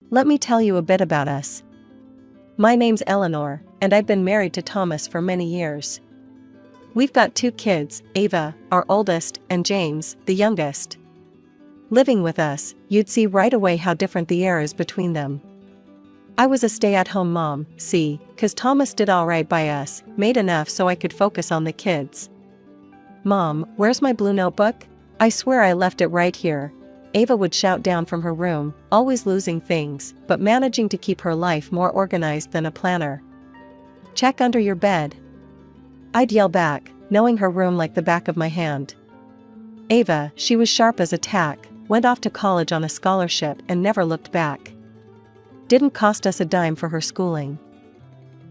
Let me tell you a bit about us. My name's Eleanor, and I've been married to Thomas for many years. We've got 2 kids, Ava, our oldest, and James, the youngest. Living with us, you'd see right away how different the air is between them. I was a stay-at-home mom, see, 'cause Thomas did alright by us, made enough so I could focus on the kids. Mom, where's my blue notebook? I swear I left it right here. Ava would shout down from her room, always losing things, but managing to keep her life more organized than a planner. Check under your bed. I'd yell back, knowing her room like the back of my hand. Ava, she was sharp as a tack, went off to college on a scholarship and never looked back. Didn't cost us a dime for her schooling.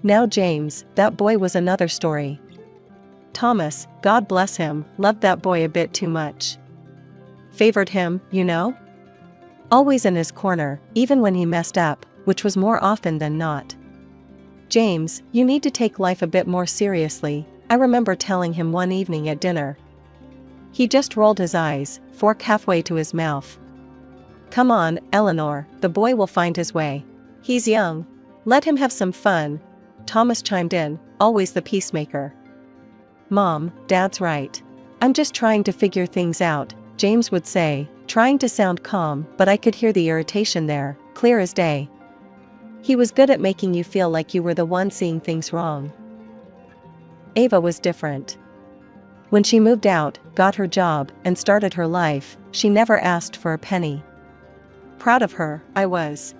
Now James, that boy was another story. Thomas, God bless him, loved that boy a bit too much. Favored him, you know? Always in his corner, even when he messed up, which was more often than not. James, you need to take life a bit more seriously, I remember telling him one evening at dinner. He just rolled his eyes, fork halfway to his mouth. Come on, Eleanor, the boy will find his way. He's young. Let him have some fun. Thomas chimed in, always the peacemaker. Mom, Dad's right. I'm just trying to figure things out, James would say, trying to sound calm, but I could hear the irritation there, clear as day. He was good at making you feel like you were the one seeing things wrong. Ava was different. When she moved out, got her job, and started her life, she never asked for a penny. Proud of her, I was.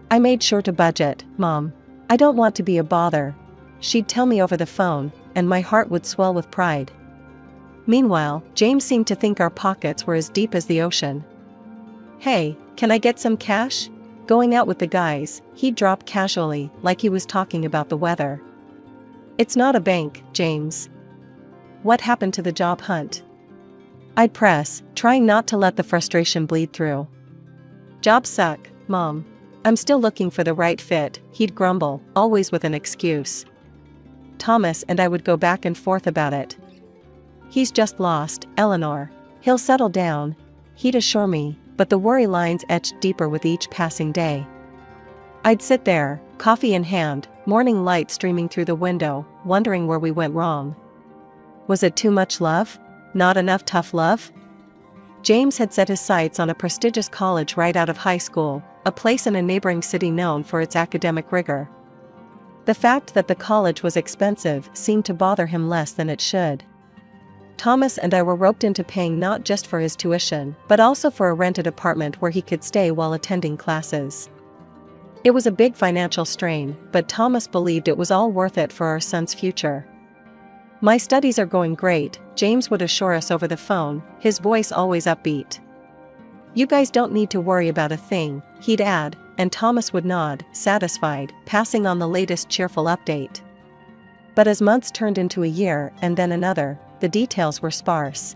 I made sure to budget, Mom. I don't want to be a bother. She'd tell me over the phone, and my heart would swell with pride. Meanwhile, James seemed to think our pockets were as deep as the ocean. Hey, can I get some cash? Going out with the guys, he'd drop casually, like he was talking about the weather. It's not a bank, James. What happened to the job hunt? I'd press, trying not to let the frustration bleed through. Jobs suck, Mom. I'm still looking for the right fit, he'd grumble, always with an excuse. Thomas and I would go back and forth about it. He's just lost, Eleanor. He'll settle down, he'd assure me, but the worry lines etched deeper with each passing day. I'd sit there, coffee in hand, morning light streaming through the window, wondering where we went wrong. Was it too much love? Not enough tough love? James had set his sights on a prestigious college right out of high school, a place in a neighboring city known for its academic rigor. The fact that the college was expensive seemed to bother him less than it should. Thomas and I were roped into paying not just for his tuition, but also for a rented apartment where he could stay while attending classes. It was a big financial strain, but Thomas believed it was all worth it for our son's future. My studies are going great, James would assure us over the phone, his voice always upbeat. You guys don't need to worry about a thing, he'd add, and Thomas would nod, satisfied, passing on the latest cheerful update. But as months turned into a year and then another, the details were sparse.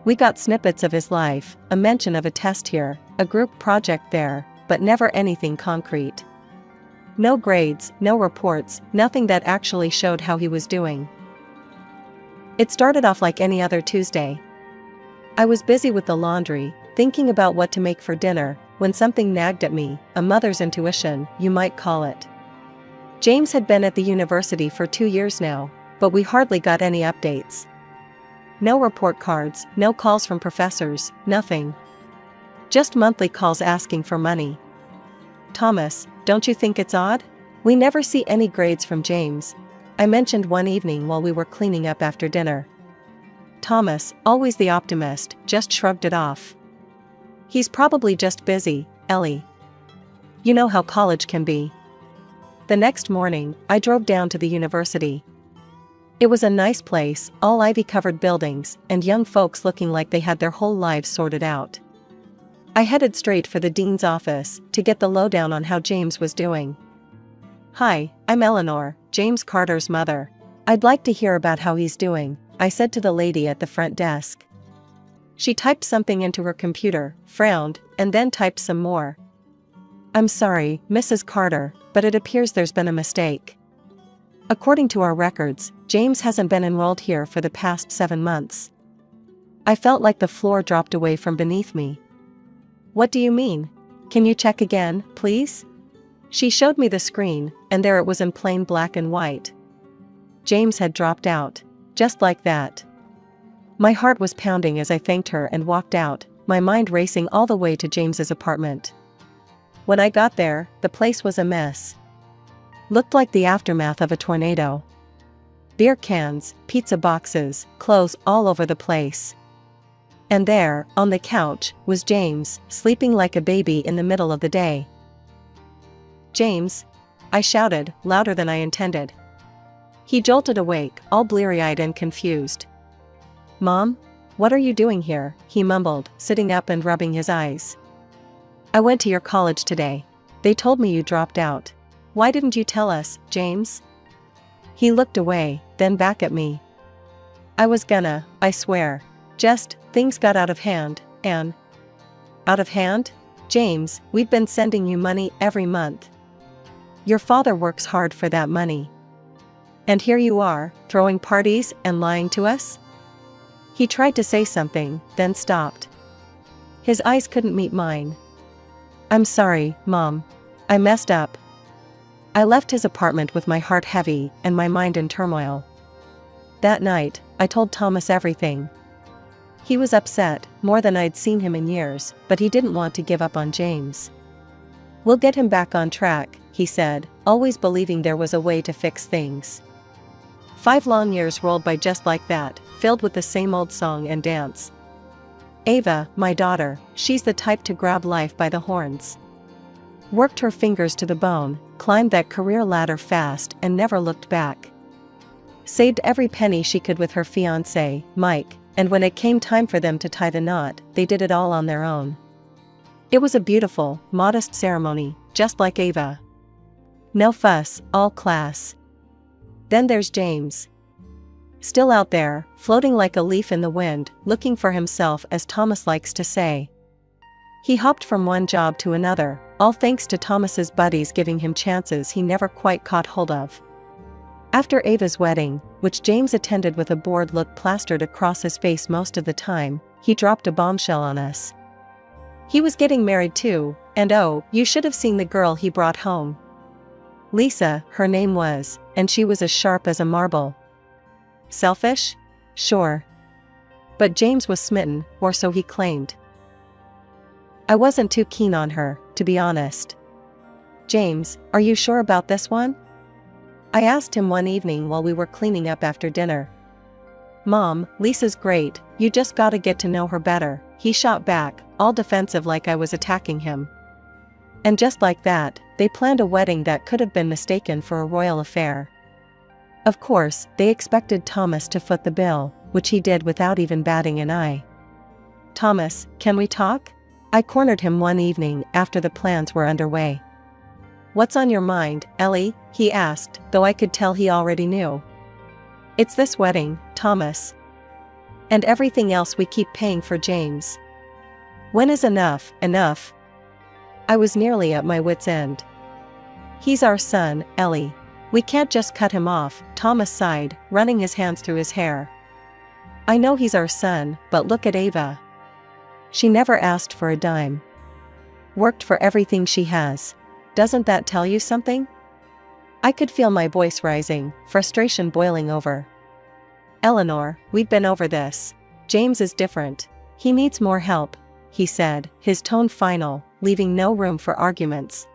We got snippets of his life, a mention of a test here, a group project there, but never anything concrete. No grades, no reports, nothing that actually showed how he was doing. It started off like any other Tuesday. I was busy with the laundry, thinking about what to make for dinner, when something nagged at me, a mother's intuition, you might call it. James had been at the university for 2 years now, but we hardly got any updates. No report cards, no calls from professors, nothing. Just monthly calls asking for money. Thomas, don't you think it's odd? We never see any grades from James, I mentioned one evening while we were cleaning up after dinner. Thomas, always the optimist, just shrugged it off. He's probably just busy, Ellie. You know how college can be. The next morning, I drove down to the university. It was a nice place, all ivy-covered buildings, and young folks looking like they had their whole lives sorted out. I headed straight for the dean's office, to get the lowdown on how James was doing. Hi, I'm Eleanor, James Carter's mother. I'd like to hear about how he's doing, I said to the lady at the front desk. She typed something into her computer, frowned, and then typed some more. I'm sorry, Mrs. Carter, but it appears there's been a mistake. According to our records, James hasn't been enrolled here for the past 7 months. I felt like the floor dropped away from beneath me. What do you mean? Can you check again, please? She showed me the screen, and there it was in plain black and white. James had dropped out. Just like that. My heart was pounding as I thanked her and walked out, my mind racing all the way to James's apartment. When I got there, the place was a mess. Looked like the aftermath of a tornado. Beer cans, pizza boxes, clothes all over the place. And there, on the couch, was James, sleeping like a baby in the middle of the day. "James!" I shouted, louder than I intended. He jolted awake, all bleary-eyed and confused. "Mom? What are you doing here?" he mumbled, sitting up and rubbing his eyes. "I went to your college today. They told me you dropped out. Why didn't you tell us, James?" He looked away, then back at me. "I was gonna, I swear. Just, things got out of hand, and..." "Out of hand? James, we've been sending you money every month. Your father works hard for that money. And here you are, throwing parties and lying to us?" He tried to say something, then stopped. His eyes couldn't meet mine. "I'm sorry, Mom. I messed up." I left his apartment with my heart heavy and my mind in turmoil. That night, I told Thomas everything. He was upset, more than I'd seen him in years, but he didn't want to give up on James. "We'll get him back on track," he said, always believing there was a way to fix things. 5 long years rolled by just like that, filled with the same old song and dance. Ava, my daughter, she's the type to grab life by the horns. Worked her fingers to the bone, climbed that career ladder fast and never looked back. Saved every penny she could with her fiancé, Mike, and when it came time for them to tie the knot, they did it all on their own. It was a beautiful, modest ceremony, just like Ava. No fuss, all class. Then there's James. Still out there, floating like a leaf in the wind, looking for himself, as Thomas likes to say. He hopped from one job to another, all thanks to Thomas's buddies giving him chances he never quite caught hold of. After Ava's wedding, which James attended with a bored look plastered across his face most of the time, he dropped a bombshell on us. He was getting married too, and oh, you should have seen the girl he brought home. Lisa, her name was, and she was as sharp as a marble. Selfish? Sure. But James was smitten, or so he claimed. I wasn't too keen on her, to be honest. "James, are you sure about this one?" I asked him one evening while we were cleaning up after dinner. "Mom, Lisa's great, you just gotta get to know her better," he shot back, all defensive like I was attacking him. And just like that, they planned a wedding that could have been mistaken for a royal affair. Of course, they expected Thomas to foot the bill, which he did without even batting an eye. "Thomas, can we talk?" I cornered him one evening after the plans were underway. "What's on your mind, Ellie?" he asked, though I could tell he already knew. "It's this wedding, Thomas. And everything else we keep paying for James. When is enough, enough?" I was nearly at my wit's end. "He's our son, Ellie. We can't just cut him off," Thomas sighed, running his hands through his hair. "I know he's our son, but look at Ava. She never asked for a dime. Worked for everything she has. Doesn't that tell you something?" I could feel my voice rising, frustration boiling over. "Eleanor, we've been over this. James is different. He needs more help," he said, his tone final, leaving no room for arguments.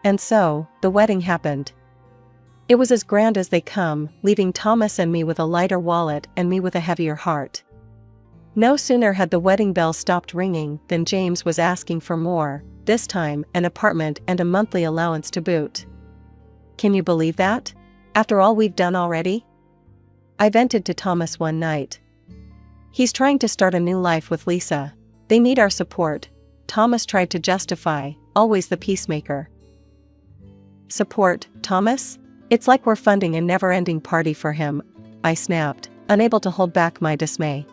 And so, the wedding happened. It was as grand as they come, leaving Thomas and me with a lighter wallet and me with a heavier heart. No sooner had the wedding bell stopped ringing than James was asking for more, this time an apartment and a monthly allowance to boot. Can you believe that? After all we've done already? I vented to Thomas one night. He's trying to start a new life with Lisa. They need our support, Thomas tried to justify, always the peacemaker. Support, Thomas? It's like we're funding a never-ending party for him, I snapped, unable to hold back my dismay.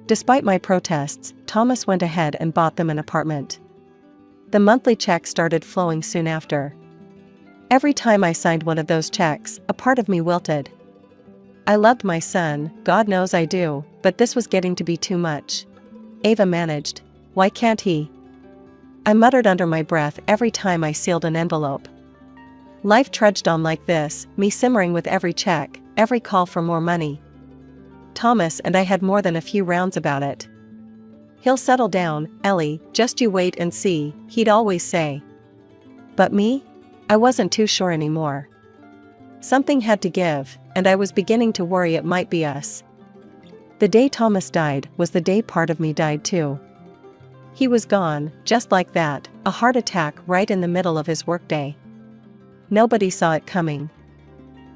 Despite my protests, Thomas went ahead and bought them an apartment. The monthly check started flowing soon after. Every time I signed one of those checks, a part of me wilted. I loved my son, God knows I do, but this was getting to be too much. Ava managed. Why can't he? I muttered under my breath every time I sealed an envelope. Life trudged on like this, me simmering with every check, every call for more money. Thomas and I had more than a few rounds about it. "He'll settle down, Ellie, just you wait and see," he'd always say. But me? I wasn't too sure anymore. Something had to give, and I was beginning to worry it might be us. The day Thomas died was the day part of me died too. He was gone, just like that, a heart attack right in the middle of his workday. Nobody saw it coming.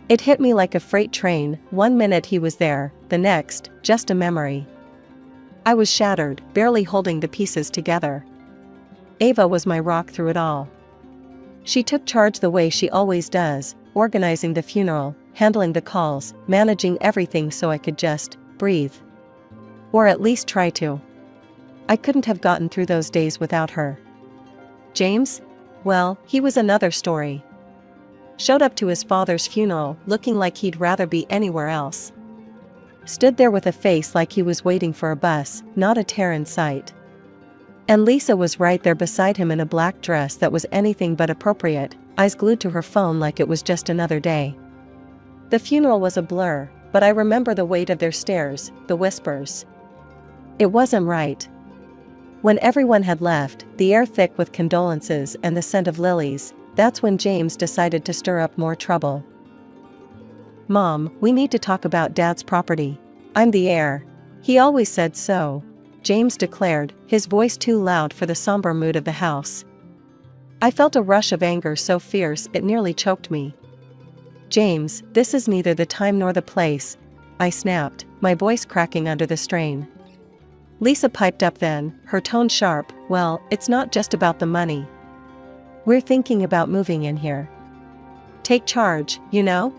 It hit me like a freight train, one minute he was there, the next, just a memory. I was shattered, barely holding the pieces together. Ava was my rock through it all. She took charge the way she always does, organizing the funeral, handling the calls, managing everything so I could just breathe. Or at least try to. I couldn't have gotten through those days without her. James? Well, he was another story. Showed up to his father's funeral looking like he'd rather be anywhere else. Stood there with a face like he was waiting for a bus, not a tear in sight. And Lisa was right there beside him in a black dress that was anything but appropriate, eyes glued to her phone like it was just another day. The funeral was a blur, but I remember the weight of their stares, the whispers. It wasn't right. When everyone had left, the air thick with condolences and the scent of lilies, that's when James decided to stir up more trouble. "Mom, we need to talk about Dad's property. I'm the heir. He always said so," James declared, his voice too loud for the somber mood of the house. I felt a rush of anger so fierce it nearly choked me. "James, this is neither the time nor the place," I snapped, my voice cracking under the strain. Lisa piped up then, her tone sharp. "Well, it's not just about the money. We're thinking about moving in here. Take charge, you know?"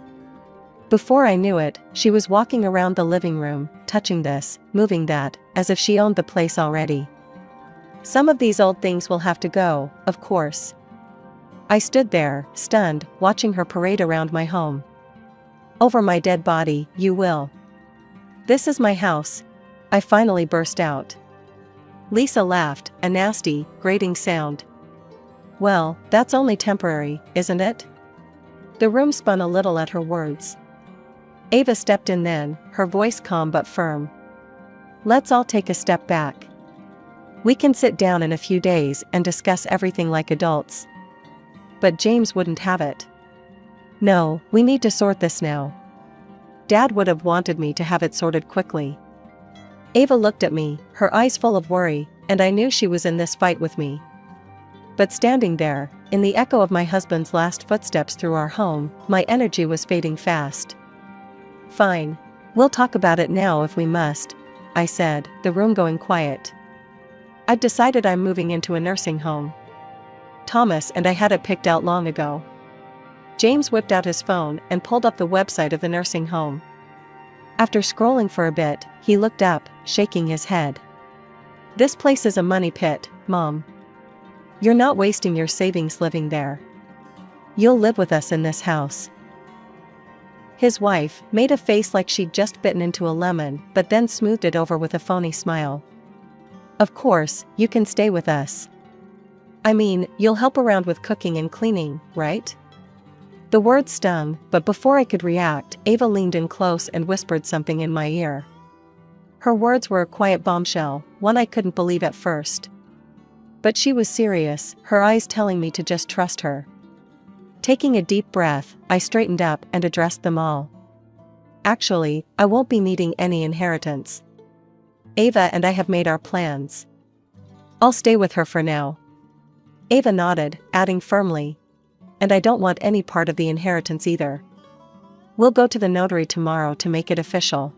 Before I knew it, she was walking around the living room, touching this, moving that, as if she owned the place already. "Some of these old things will have to go, of course." I stood there, stunned, watching her parade around my home. "Over my dead body, you will. This is my house," I finally burst out. Lisa laughed, a nasty, grating sound. "Well, that's only temporary, isn't it?" The room spun a little at her words. Ava stepped in then, her voice calm but firm. "Let's all take a step back. We can sit down in a few days and discuss everything like adults." But James wouldn't have it. "No, we need to sort this now. Dad would have wanted me to have it sorted quickly." Ava looked at me, her eyes full of worry, and I knew she was in this fight with me. But standing there, in the echo of my husband's last footsteps through our home, my energy was fading fast. "Fine. We'll talk about it now if we must," I said, the room going quiet. "I've decided I'm moving into a nursing home. Thomas and I had it picked out long ago." James whipped out his phone and pulled up the website of the nursing home. After scrolling for a bit, he looked up, shaking his head. "This place is a money pit, Mom. You're not wasting your savings living there. You'll live with us in this house." His wife made a face like she'd just bitten into a lemon, but then smoothed it over with a phony smile. "Of course, you can stay with us. I mean, you'll help around with cooking and cleaning, right?" The words stung, but before I could react, Ava leaned in close and whispered something in my ear. Her words were a quiet bombshell, one I couldn't believe at first. But she was serious, her eyes telling me to just trust her. Taking a deep breath, I straightened up and addressed them all. "Actually, I won't be needing any inheritance. Ava and I have made our plans. I'll stay with her for now." Ava nodded, adding firmly, "And I don't want any part of the inheritance either. We'll go to the notary tomorrow to make it official."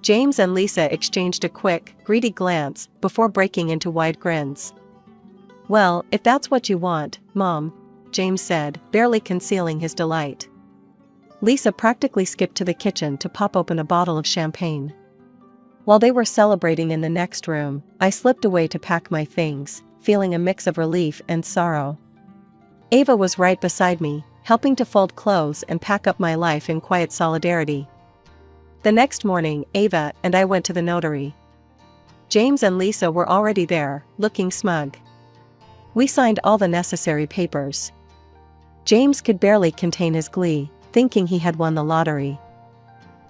James and Lisa exchanged a quick, greedy glance before breaking into wide grins. "Well, if that's what you want, Mom," James said, barely concealing his delight. Lisa practically skipped to the kitchen to pop open a bottle of champagne. While they were celebrating in the next room, I slipped away to pack my things, feeling a mix of relief and sorrow. Ava was right beside me, helping to fold clothes and pack up my life in quiet solidarity. The next morning, Ava and I went to the notary. James and Lisa were already there, looking smug. We signed all the necessary papers. James could barely contain his glee, thinking he had won the lottery.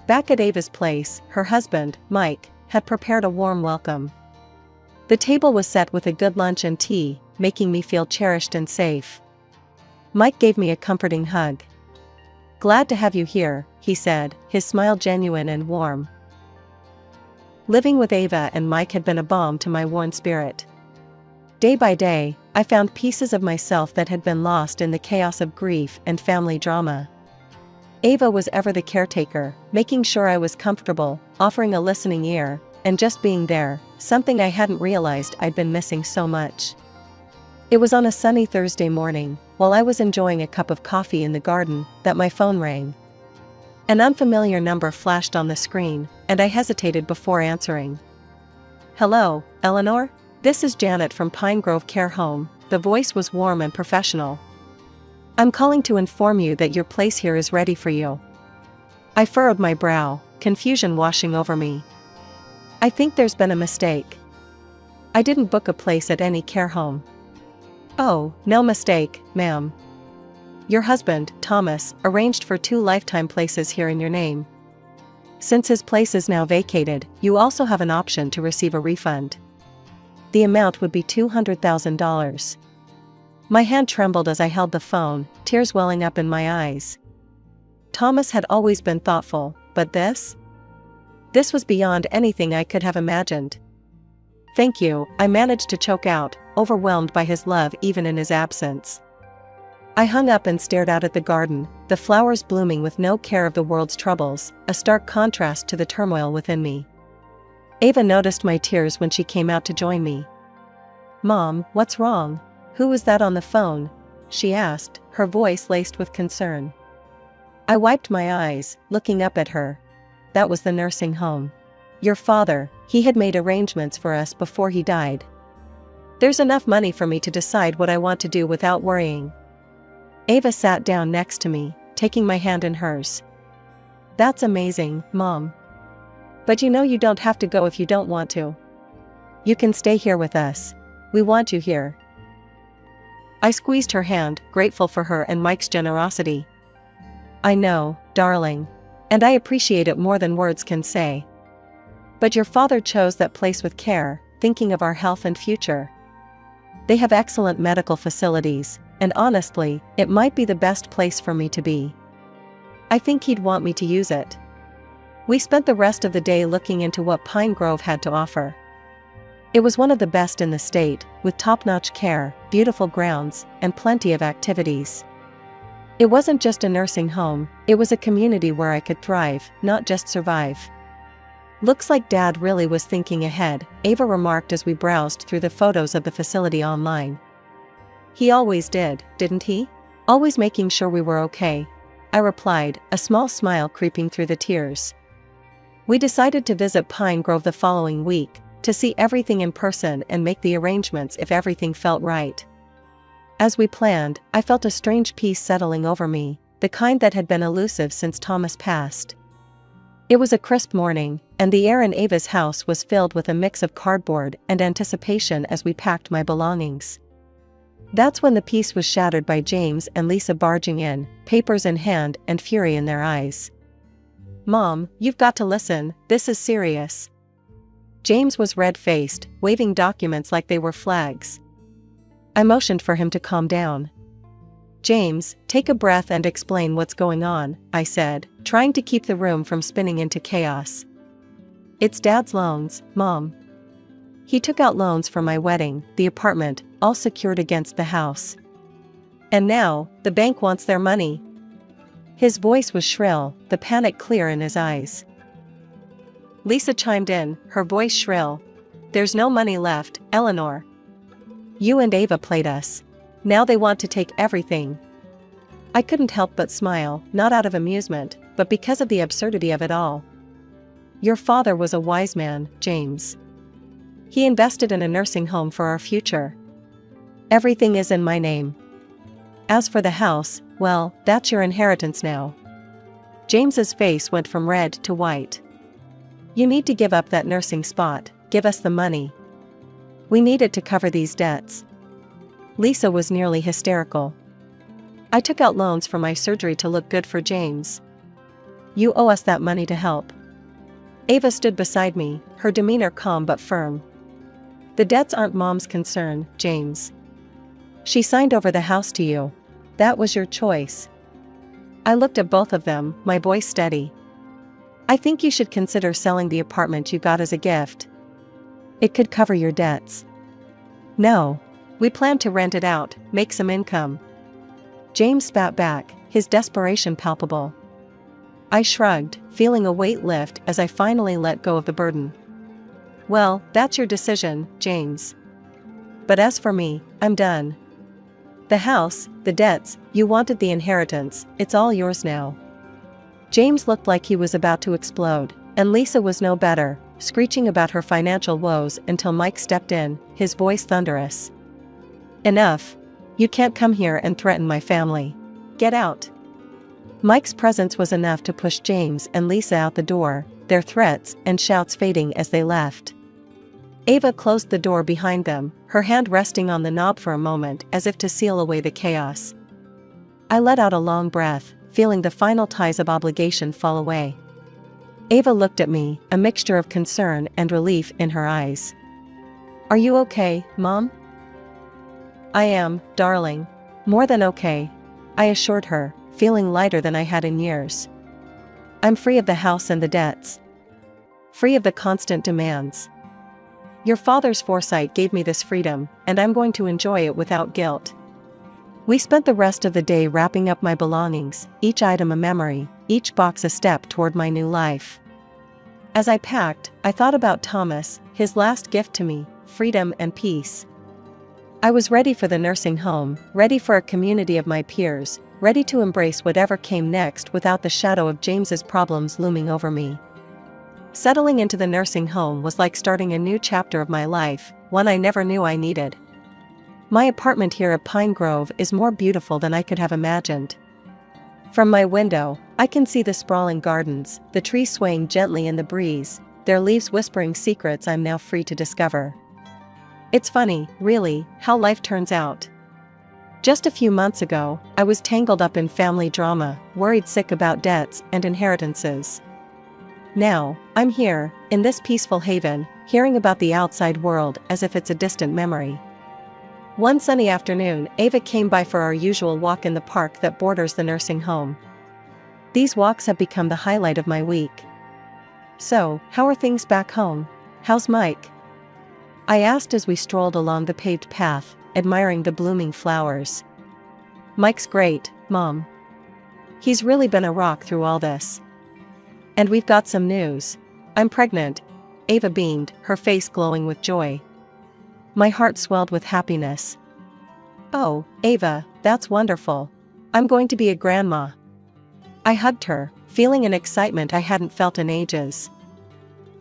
Back at Ava's place, her husband, Mike, had prepared a warm welcome. The table was set with a good lunch and tea, making me feel cherished and safe. Mike gave me a comforting hug. "Glad to have you here," he said, his smile genuine and warm. Living with Ava and Mike had been a balm to my worn spirit. Day by day, I found pieces of myself that had been lost in the chaos of grief and family drama. Ava was ever the caretaker, making sure I was comfortable, offering a listening ear, and just being there, something I hadn't realized I'd been missing so much. It was on a sunny Thursday morning, while I was enjoying a cup of coffee in the garden, that my phone rang. An unfamiliar number flashed on the screen, and I hesitated before answering. "Hello, Eleanor? This is Janet from Pine Grove Care Home." The voice was warm and professional. "I'm calling to inform you that your place here is ready for you." I furrowed my brow, confusion washing over me. "I think there's been a mistake. I didn't book a place at any care home." "Oh, no mistake, ma'am. Your husband, Thomas, arranged for 2 lifetime places here in your name. Since his place is now vacated, you also have an option to receive a refund. The amount would be $200,000. My hand trembled as I held the phone, tears welling up in my eyes. Thomas had always been thoughtful, but this? This was beyond anything I could have imagined. "Thank you," I managed to choke out, overwhelmed by his love even in his absence. I hung up and stared out at the garden, the flowers blooming with no care of the world's troubles, a stark contrast to the turmoil within me. Ava noticed my tears when she came out to join me. "Mom, what's wrong? Who was that on the phone?" she asked, her voice laced with concern. I wiped my eyes, looking up at her. "That was the nursing home. Your father, he had made arrangements for us before he died. There's enough money for me to decide what I want to do without worrying." Ava sat down next to me, taking my hand in hers. "That's amazing, Mom. But you know you don't have to go if you don't want to. You can stay here with us. We want you here." I squeezed her hand, grateful for her and Mike's generosity. "I know, darling. And I appreciate it more than words can say. But your father chose that place with care, thinking of our health and future. They have excellent medical facilities, and honestly, it might be the best place for me to be. I think he'd want me to use it." We spent the rest of the day looking into what Pine Grove had to offer. It was one of the best in the state, with top-notch care, beautiful grounds, and plenty of activities. It wasn't just a nursing home, it was a community where I could thrive, not just survive. "Looks like Dad really was thinking ahead," Ava remarked as we browsed through the photos of the facility online. "He always did, didn't he? Always making sure we were okay," I replied, a small smile creeping through the tears. We decided to visit Pine Grove the following week, to see everything in person and make the arrangements if everything felt right. As we planned, I felt a strange peace settling over me, the kind that had been elusive since Thomas passed. It was a crisp morning, and the air in Ava's house was filled with a mix of cardboard and anticipation as we packed my belongings. That's when the peace was shattered by James and Lisa barging in, papers in hand and fury in their eyes. "Mom, you've got to listen, this is serious." James was red-faced, waving documents like they were flags. I motioned for him to calm down. "James, take a breath and explain what's going on," I said, trying to keep the room from spinning into chaos. "It's Dad's loans, Mom. He took out loans for my wedding, the apartment, all secured against the house. And now, the bank wants their money." His voice was shrill, the panic clear in his eyes. Lisa chimed in, her voice shrill. "There's no money left, Eleanor. You and Ava played us. Now they want to take everything." I couldn't help but smile, not out of amusement, but because of the absurdity of it all. "Your father was a wise man, James. He invested in a nursing home for our future. Everything is in my name. As for the house, well, that's your inheritance now." James's face went from red to white. "You need to give up that nursing spot, give us the money. We need it to cover these debts." Lisa was nearly hysterical. I took out loans for my surgery to look good for James. You owe us that money to help. Ava stood beside me, her demeanor calm but firm. The debts aren't Mom's concern, James. She signed over the house to you. That was your choice. I looked at both of them, my voice steady. I think you should consider selling the apartment you got as a gift. It could cover your debts. No. We plan to rent it out, make some income. James spat back, his desperation palpable. I shrugged, feeling a weight lift as I finally let go of the burden. Well, that's your decision, James. But as for me, I'm done. The house, the debts, you wanted the inheritance, it's all yours now. James looked like he was about to explode, and Lisa was no better, screeching about her financial woes until Mike stepped in, his voice thunderous. Enough. You can't come here and threaten my family. Get out. Mike's presence was enough to push James and Lisa out the door, their threats and shouts fading as they left. Ava closed the door behind them, her hand resting on the knob for a moment as if to seal away the chaos. I let out a long breath, feeling the final ties of obligation fall away. Ava looked at me, a mixture of concern and relief in her eyes. Are you okay, Mom? I am, darling. More than okay, I assured her, feeling lighter than I had in years. I'm free of the house and the debts. Free of the constant demands. Your father's foresight gave me this freedom, and I'm going to enjoy it without guilt. We spent the rest of the day wrapping up my belongings, each item a memory, each box a step toward my new life. As I packed, I thought about Thomas, his last gift to me, freedom and peace. I was ready for the nursing home, ready for a community of my peers, ready to embrace whatever came next without the shadow of James's problems looming over me. Settling into the nursing home was like starting a new chapter of my life, one I never knew I needed. My apartment here at Pine Grove is more beautiful than I could have imagined. From my window, I can see the sprawling gardens, the trees swaying gently in the breeze, their leaves whispering secrets I'm now free to discover. It's funny, really, how life turns out. Just a few months ago, I was tangled up in family drama, worried sick about debts and inheritances. Now, I'm here, in this peaceful haven, hearing about the outside world as if it's a distant memory. One sunny afternoon, Ava came by for our usual walk in the park that borders the nursing home. These walks have become the highlight of my week. So, how are things back home? How's Mike? I asked as we strolled along the paved path, admiring the blooming flowers. Mike's great, Mom. He's really been a rock through all this. And we've got some news. I'm pregnant. Ava beamed, her face glowing with joy. My heart swelled with happiness. Oh, Ava, that's wonderful. I'm going to be a grandma. I hugged her, feeling an excitement I hadn't felt in ages.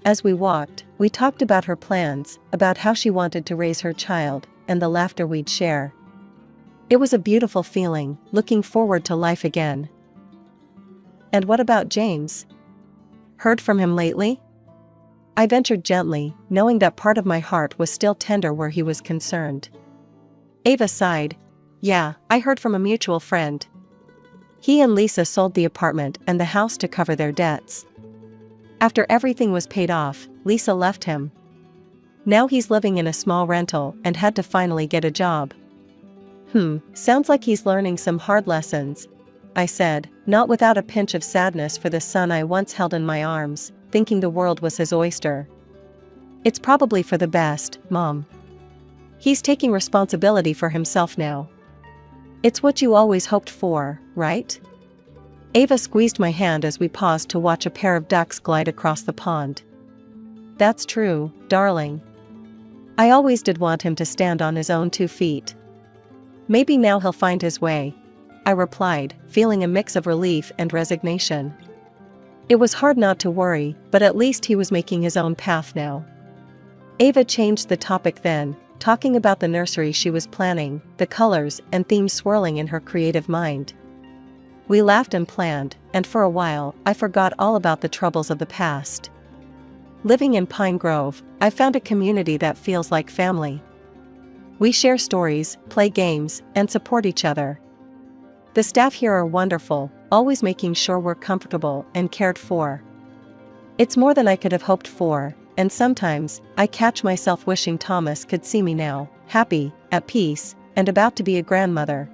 As we walked, we talked about her plans, about how she wanted to raise her child, and the laughter we'd share. It was a beautiful feeling, looking forward to life again. And what about James? Heard from him lately? I ventured gently, knowing that part of my heart was still tender where he was concerned. Ava sighed. Yeah, I heard from a mutual friend. He and Lisa sold the apartment and the house to cover their debts. After everything was paid off, Lisa left him. Now he's living in a small rental and had to finally get a job. Sounds like he's learning some hard lessons, I said, not without a pinch of sadness for the son I once held in my arms, thinking the world was his oyster. It's probably for the best, Mom. He's taking responsibility for himself now. It's what you always hoped for, right? Ava squeezed my hand as we paused to watch a pair of ducks glide across the pond. That's true, darling. I always did want him to stand on his own 2 feet. Maybe now he'll find his way, I replied, feeling a mix of relief and resignation. It was hard not to worry, but at least he was making his own path now. Ava changed the topic then, talking about the nursery she was planning, the colors and themes swirling in her creative mind. We laughed and planned, and for a while, I forgot all about the troubles of the past. Living in Pine Grove, I found a community that feels like family. We share stories, play games, and support each other. The staff here are wonderful, always making sure we're comfortable and cared for. It's more than I could have hoped for, and sometimes I catch myself wishing Thomas could see me now, happy, at peace, and about to be a grandmother.